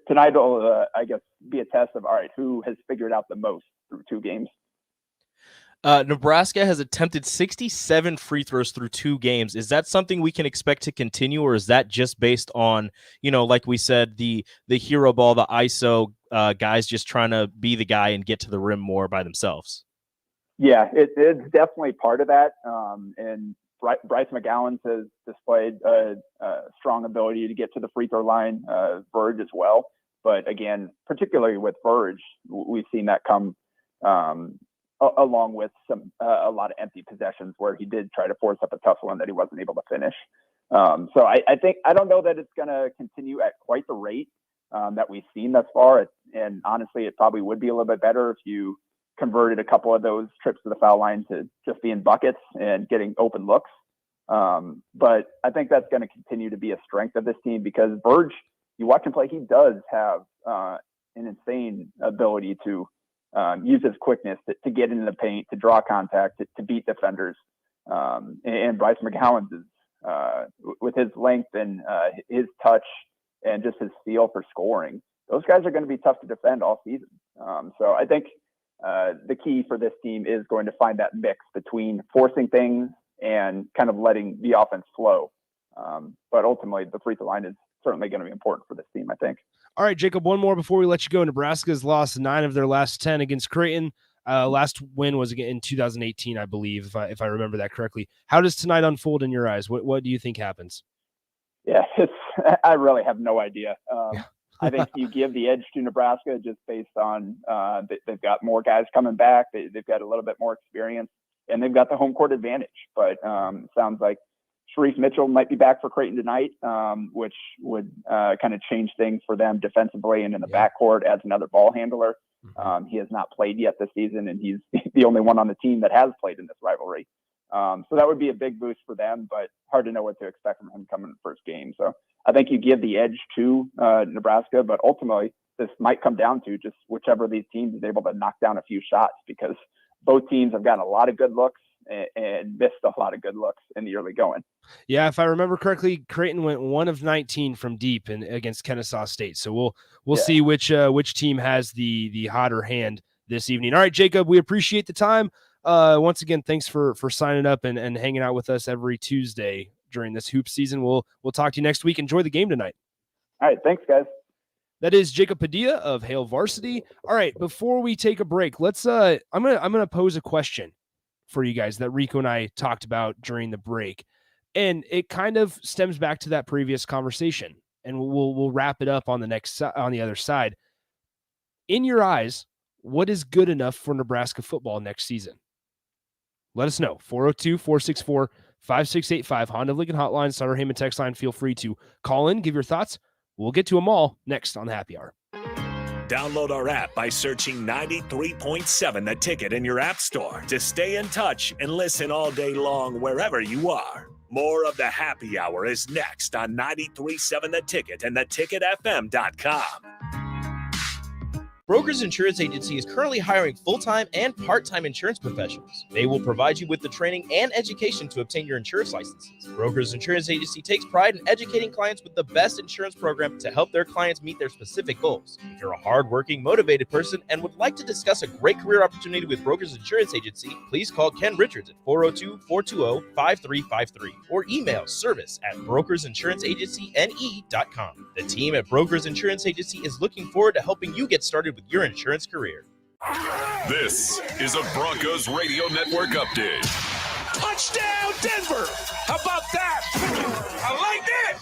tonight will, I guess, be a test of, all right, who has figured out the most through 2 games. Nebraska has attempted 67 free throws through 2 games. Is that something we can expect to continue, or is that just based on, like we said, the hero ball, the ISO guys just trying to be the guy and get to the rim more by themselves? Yeah, it's definitely part of that. And Bryce McGowan has displayed a strong ability to get to the free throw line, Verge as well. But again, particularly with Verge, we've seen that come along with a lot of empty possessions where he did try to force up a tough one that he wasn't able to finish. So I don't know that it's going to continue at quite the rate that we've seen thus far. And honestly, it probably would be a little bit better if you converted a couple of those trips to the foul line to just being buckets and getting open looks. But I think that's going to continue to be a strength of this team because Verge, you watch him play, he does have an insane ability to use his quickness to get into the paint, to draw contact, to beat defenders. And Bryce McGowan is, with his length and his touch and just his feel for scoring, those guys are going to be tough to defend all season. So I think the key for this team is going to find that mix between forcing things and kind of letting the offense flow. But ultimately, the free throw line is certainly going to be important for this team, I think. All right, Jacob, one more before we let you go. Nebraska's lost 9 of their last 10 against Creighton. Last win was in 2018, I believe, if I remember that correctly. How does tonight unfold in your eyes? What do you think happens? Yeah, I really have no idea. I think you give the edge to Nebraska just based on they've got more guys coming back. They've got a little bit more experience, and they've got the home court advantage. But it sounds like Sharif Mitchell might be back for Creighton tonight, which would kind of change things for them defensively and in the backcourt as another ball handler. He has not played yet this season, and he's the only one on the team that has played in this rivalry. So that would be a big boost for them, but hard to know what to expect from him coming in the first game. So I think you give the edge to Nebraska, but ultimately this might come down to just whichever of these teams is able to knock down a few shots because both teams have gotten a lot of good looks and missed a lot of good looks in the early going. Yeah, if I remember correctly, Creighton went 1 of 19 from deep against Kennesaw State. So we'll see which team has the hotter hand this evening. All right, Jacob, we appreciate the time. Once again, thanks for signing up and hanging out with us every Tuesday during this hoop season. We'll talk to you next week. Enjoy the game tonight. All right. Thanks, guys. That is Jacob Padilla of Hail Varsity. All right, before we take a break, let's I'm gonna pose a question for you guys that Rico and I talked about during the break. And it kind of stems back to that previous conversation. And we'll wrap it up on the other side. In your eyes, what is good enough for Nebraska football next season? Let us know. 402-464-5685. Honda of Lincoln Hotline, Sutter Heyman text line. Feel free to call in, give your thoughts. We'll get to them all next on the Happy Hour. Download our app by searching 93.7 The Ticket in your app store to stay in touch and listen all day long wherever you are. More of the Happy Hour is next on 93.7 The Ticket and theticketfm.com. Brokers Insurance Agency is currently hiring full-time and part-time insurance professionals. They will provide you with the training and education to obtain your insurance licenses. Brokers Insurance Agency takes pride in educating clients with the best insurance program to help their clients meet their specific goals. If you're a hard-working, motivated person and would like to discuss a great career opportunity with Brokers Insurance Agency, please call Ken Richards at 402-420-5353 or email service@brokersinsuranceagencyne.com. The team at Brokers Insurance Agency is looking forward to helping you get started with your insurance career. This is a Broncos Radio Network update. Touchdown, Denver! How about that? I like that!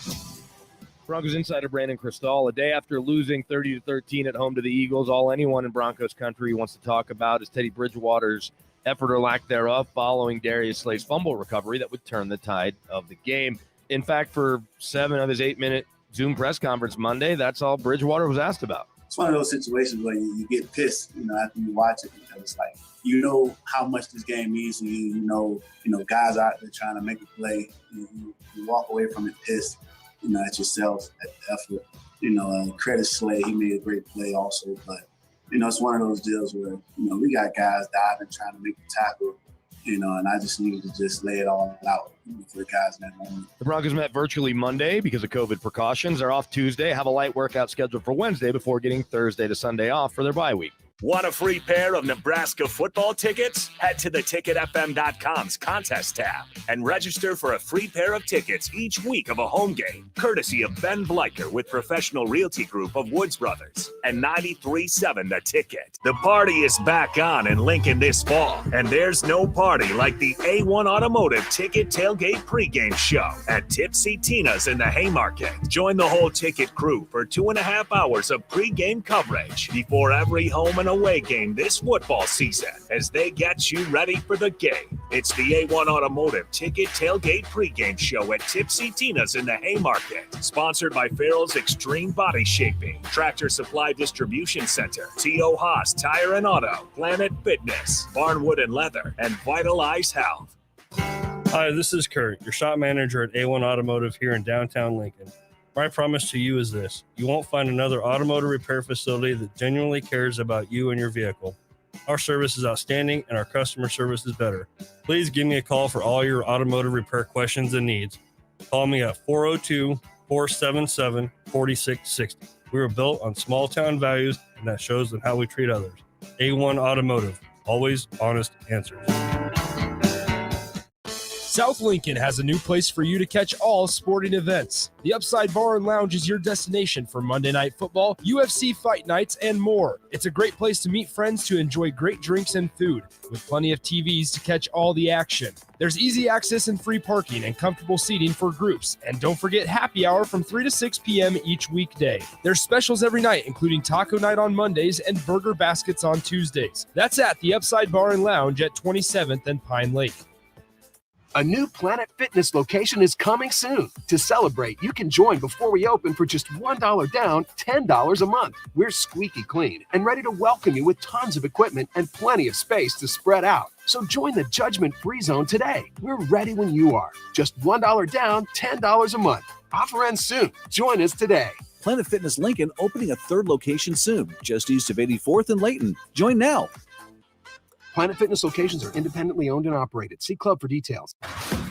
Broncos insider Brandon Cristal, a day after losing 30-13 at home to the Eagles, all anyone in Broncos country wants to talk about is Teddy Bridgewater's effort or lack thereof following Darius Slay's fumble recovery that would turn the tide of the game. In fact, for 7 of his 8-minute Zoom press conference Monday, that's all Bridgewater was asked about. It's one of those situations where you get pissed, after you watch it, because it's like, how much this game means to you. You know, guys out there trying to make a play. You walk away from it pissed, at yourself, at the effort. Credit Slay, he made a great play also. But, it's one of those deals where, we got guys diving, trying to make the tackle, and I just needed to just lay it all out for the guys in that moment. The Broncos met virtually Monday because of COVID precautions. They're off Tuesday, have a light workout scheduled for Wednesday before getting Thursday to Sunday off for their bye week. Want a free pair of Nebraska football tickets? Head to theticketfm.com's contest tab and register for a free pair of tickets each week of a home game, courtesy of Ben Bleicher with Professional Realty Group of Woods Brothers and 93.7 The Ticket. The party is back on in Lincoln this fall, and there's no party like the A1 Automotive Ticket Tailgate pregame show at Tipsy Tina's in the Haymarket. Join the whole Ticket crew for 2.5 hours of pregame coverage before every home and away game this football season as they get you ready for the game. It's the A1 Automotive Ticket Tailgate pregame show at Tipsy Tina's in the Haymarket. Sponsored by Farrell's Extreme Body Shaping, Tractor Supply Distribution Center, T.O. Haas Tire and Auto, Planet Fitness, Barnwood and Leather, and Vitalize Health. Hi, this is Kurt, your shop manager at A1 Automotive here in downtown Lincoln. My promise to you is this: you won't find another automotive repair facility that genuinely cares about you and your vehicle. Our service is outstanding and our customer service is better. Please give me a call for all your automotive repair questions and needs. Call me at 402-477-4660. We were built on small town values, and that shows in how we treat others. A1 Automotive, always honest answers. South Lincoln has a new place for you to catch all sporting events. The Upside Bar and Lounge is your destination for Monday Night Football, UFC fight nights, and more. It's a great place to meet friends to enjoy great drinks and food, with plenty of TVs to catch all the action. There's easy access and free parking and comfortable seating for groups. And don't forget happy hour from 3 to 6 p.m. each weekday. There's specials every night, including taco night on Mondays and burger baskets on Tuesdays. That's at the Upside Bar and Lounge at 27th and Pine Lake. A new Planet Fitness location is coming soon. To celebrate, you can join before we open for just $1 down, $10 a month. We're squeaky clean and ready to welcome you with tons of equipment and plenty of space to spread out. So join the judgment-free zone today. We're ready when you are. Just $1 down, $10 a month. Offer ends soon. Join us today. Planet Fitness Lincoln opening a 3rd location soon, just east of 84th and Layton. Join now. Planet Fitness locations are independently owned and operated. See club for details.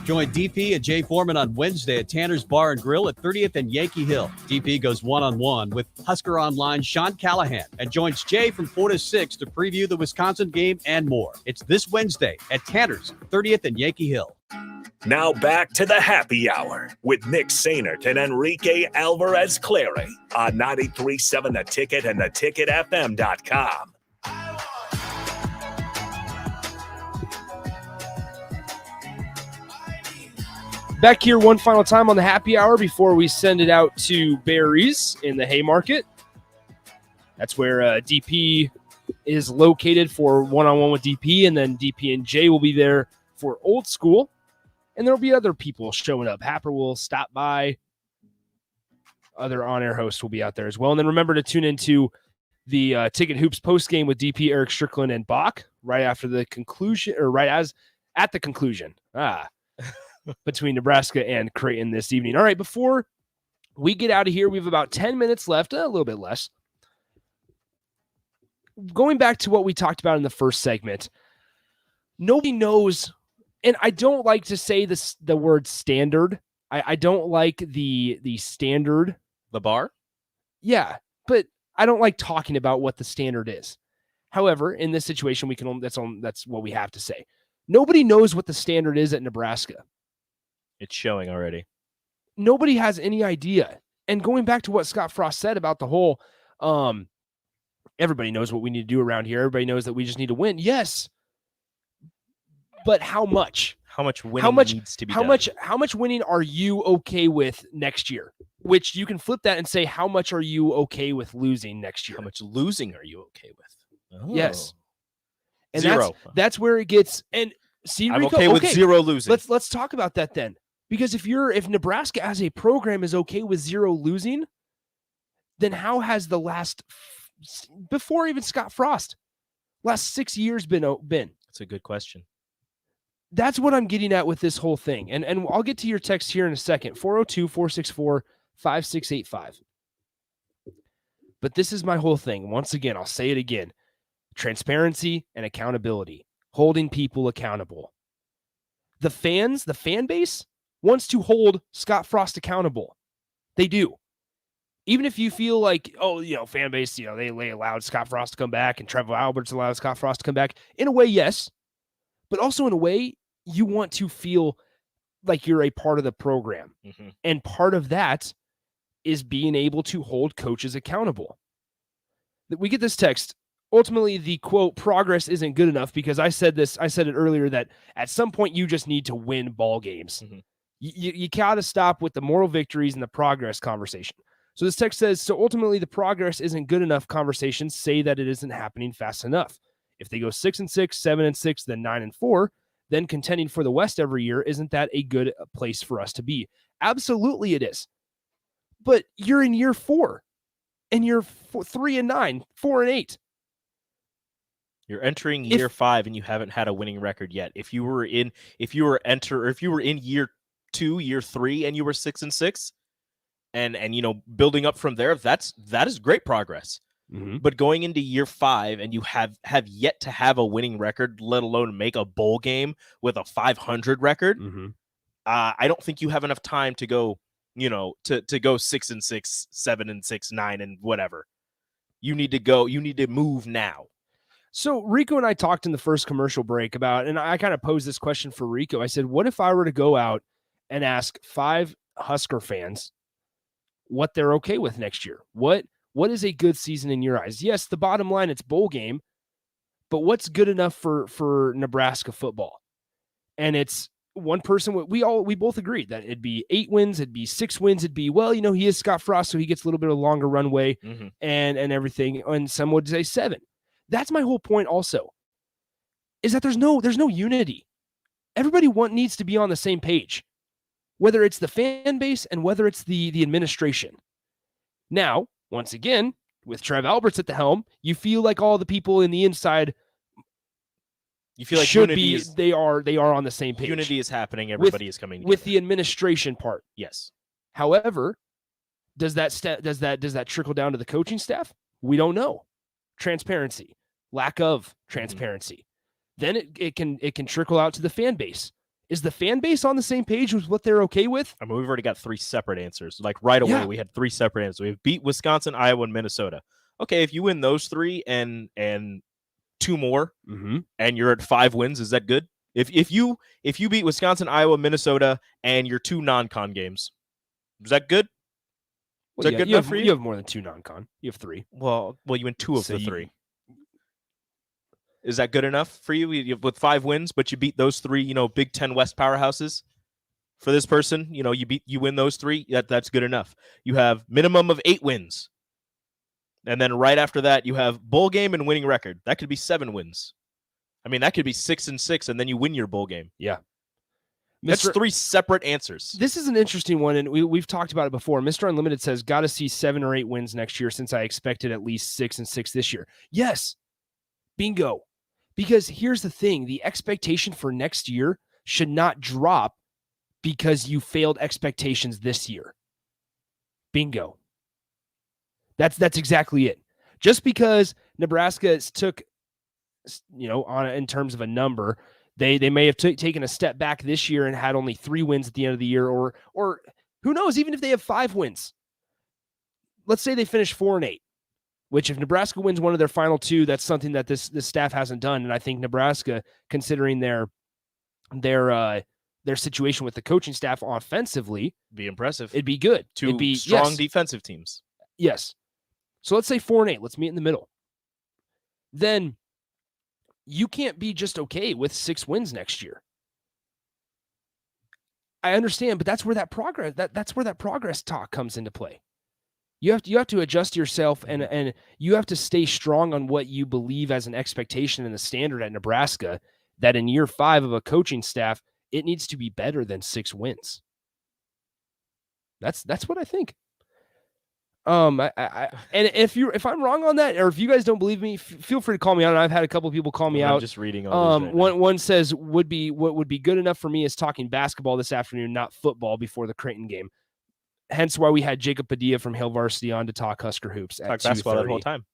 Join DP and Jay Foreman on Wednesday at Tanner's Bar and Grill at 30th and Yankee Hill. DP goes one-on-one with Husker Online Sean Callahan and joins Jay from 4 to 6 to preview the Wisconsin game and more. It's this Wednesday at Tanner's, 30th and Yankee Hill. Now back to the happy hour with Nick Sainert and Enrique Alvarez Clary on 93.7 The Ticket and theticketfm.com. Back here one final time on the happy hour before we send it out to Barry's in the Haymarket. That's where DP is located for one-on-one with DP, and then DP and Jay will be there for old school. And there'll be other people showing up. Happer will stop by. Other on-air hosts will be out there as well. And then remember to tune into the Ticket Hoops post-game with DP, Eric Strickland, and Bach right after the conclusion, or at the conclusion. Between Nebraska and Creighton this evening. All right, before we get out of here, we have about 10 minutes left, a little bit less. Going back to what we talked about in the first segment, nobody knows, and I don't like to say the word standard. I don't like the standard. The bar? Yeah, but I don't like talking about what the standard is. However, in this situation, we can that's what we have to say. Nobody knows what the standard is at Nebraska. It's showing already. Nobody has any idea. And going back to what Scott Frost said about the whole, everybody knows what we need to do around here. Everybody knows that we just need to win. Yes. But how much? How much winning needs to be done? How much winning are you okay with next year? Which you can flip that and say, how much are you okay with losing next year? How much losing are you okay with? Oh. Yes. And 0. That's where it gets. And see, I'm Rico, okay with 0 losing. Let's talk about that then. Because if Nebraska as a program is okay with 0 losing, then how has the before even Scott Frost, last 6 years been? That's a good question. That's what I'm getting at with this whole thing. And I'll get to your text here in a second, 402-464-5685. But this is my whole thing. Once again, I'll say it again. Transparency and accountability, holding people accountable. The fan base wants to hold Scott Frost accountable. They do. Even if you feel like, fan base, they allowed Scott Frost to come back and Trevor Alberts allowed Scott Frost to come back. In a way, yes. But also in a way, you want to feel like you're a part of the program. Mm-hmm. And part of that is being able to hold coaches accountable. We get this text. Ultimately, the quote, progress isn't good enough, because I said it earlier that at some point you just need to win ball games. Mm-hmm. You got to stop with the moral victories and the progress conversation. So this text says, so ultimately the progress isn't good enough conversations say that it isn't happening fast enough. If they go 6-6, 7-6, then 9-4, then contending for the West every year, isn't that a good place for us to be? Absolutely it is. But you're in year 4 and you're 3-9, 4-8. You're entering year 5 and you haven't had a winning record yet. If you were in year 2, year 3, and you were 6-6, and building up from there, that is great progress. Mm-hmm. But going into year 5 and you have yet to have a winning record, let alone make a bowl game with a 500 record, mm-hmm. I don't think you have enough time to go, to go 6-6, 7-6, 9, and whatever. You need to move now. So Rico and I talked in the first commercial break about, and I kind of posed this question for Rico. I said, what if I were to go out and ask 5 Husker fans what they're okay with next year? What is a good season in your eyes? Yes, the bottom line, it's bowl game, but what's good enough for Nebraska football? And it's one person, we both agreed that it'd be 8 wins, it'd be 6 wins, it'd be, he is Scott Frost, so he gets a little bit of longer runway mm-hmm. and everything. And some would say 7. That's my whole point also, is that there's no unity. Everybody needs to be on the same page, whether it's the fan base and whether it's the administration. Now, once again, with Trev Alberts at the helm, you feel like all the people in the inside, you feel like they are on the same page. Unity is happening. Everybody is coming together. With the administration part. Yes. However, does that trickle down to the coaching staff? We don't know. Transparency, lack of transparency. Mm-hmm. Then it can trickle out to the fan base. Is the fan base on the same page with what they're okay with? I mean, we've already got 3 separate answers. Like right away, we had 3 separate answers. We've beat Wisconsin, Iowa, and Minnesota. Okay, if you win those 3 and 2 more, mm-hmm. and you're at 5 wins, is that good? If you beat Wisconsin, Iowa, Minnesota, and your 2 non-con games, is that good? Is that good enough for you? You have more than 2 non-con. You have 3. Well, you win 2 of the 3. Is that good enough for you with 5 wins? But you beat those 3, Big Ten West powerhouses. For this person, you win those 3. That's good enough. You have minimum of 8 wins, and then right after that, you have bowl game and winning record. That could be 7 wins. I mean, that could be 6-6, and then you win your bowl game. Yeah. That's 3 separate answers. This is an interesting one, and we've talked about it before. Mr. Unlimited says, got to see 7 or 8 wins next year since I expected at least 6-6 this year. Yes. Bingo. Because here's the thing. The expectation for next year should not drop because you failed expectations this year. Bingo. That's exactly it. Just because Nebraska took, in terms of a number, they may have taken a step back this year and had only 3 wins at the end of the year, or who knows, even if they have 5 wins. Let's say they finish 4-8, which if Nebraska wins one of their final 2, that's something that this staff hasn't done. And I think Nebraska, considering their situation with the coaching staff offensively, be impressive. It'd be good. 2 It'd be strong defensive teams. Yes. So let's say 4-8. Let's meet in the middle. Then you can't be just okay with 6 wins next year. I understand, but that's where that progress talk comes into play. You have to adjust yourself and you have to stay strong on what you believe as an expectation and the standard at Nebraska, that in year 5 of a coaching staff, it needs to be better than 6 wins. That's what I think. And if I'm wrong on that, or if you guys don't believe me, feel free to call me out. I've had a couple of people call me out. I'm just reading all these right now. One says what would be good enough for me is talking basketball this afternoon, not football before the Creighton game. Hence why we had Jacob Padilla from Hail Varsity on to talk Husker hoops at 2:30. Basketball that whole time.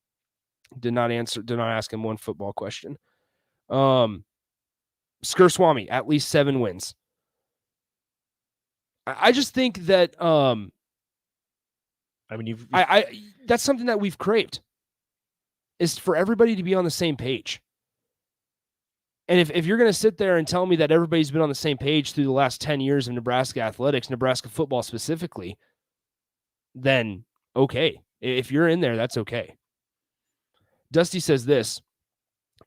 Did not ask him one football question. Skurswamy, at least 7 wins. I just think that that's something that we've craved, is for everybody to be on the same page. And if you're going to sit there and tell me that everybody's been on the same page through the last 10 years of Nebraska athletics, Nebraska football specifically, then okay. If you're in there, that's okay. Dusty says this: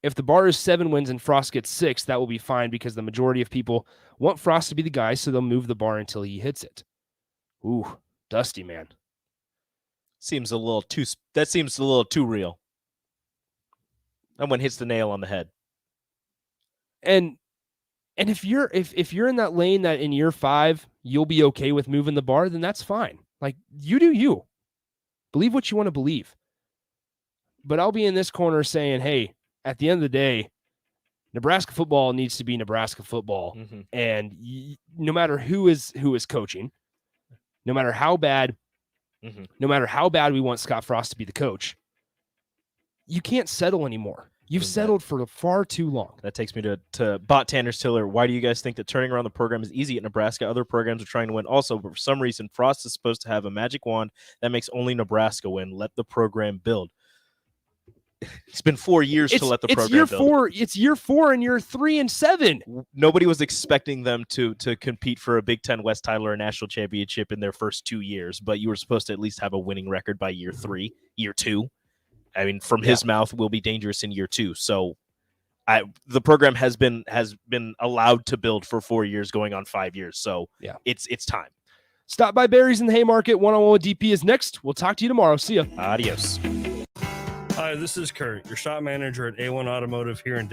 if the bar is 7 wins and Frost gets 6, that will be fine because the majority of people want Frost to be the guy, so they'll move the bar until he hits it. Ooh, Dusty, man. Seems a little too real. That one hits the nail on the head. And if you're in that lane that in year 5 you'll be okay with moving the bar, then that's fine. Like, you do you. Believe what you want to believe. But I'll be in this corner saying, hey, at the end of the day, Nebraska football needs to be Nebraska football. Mm-hmm. And no matter who is coaching, no matter how bad we want Scott Frost to be the coach, you can't settle anymore. You've settled for far too long. That takes me to Bot Tanner Tiller. Why do you guys think that turning around the program is easy at Nebraska? Other programs are trying to win also, but for some reason, Frost is supposed to have a magic wand that makes only Nebraska win. Let the program build. It's been 4 years to let the program build. It's year 4 and year 3 and 7. Nobody was expecting them to compete for a Big Ten West title or a national championship in their first 2 years, but you were supposed to at least have a winning record by year 3, year 2. I mean, from his mouth, will be dangerous in year 2. So the program has been allowed to build for 4 years, going on 5 years. So it's time. Stop by Barry's in the Haymarket. One-on-one with DP is next. We'll talk to you tomorrow. See ya. Adios. Hi, this is Kurt, your shop manager at A1 Automotive here in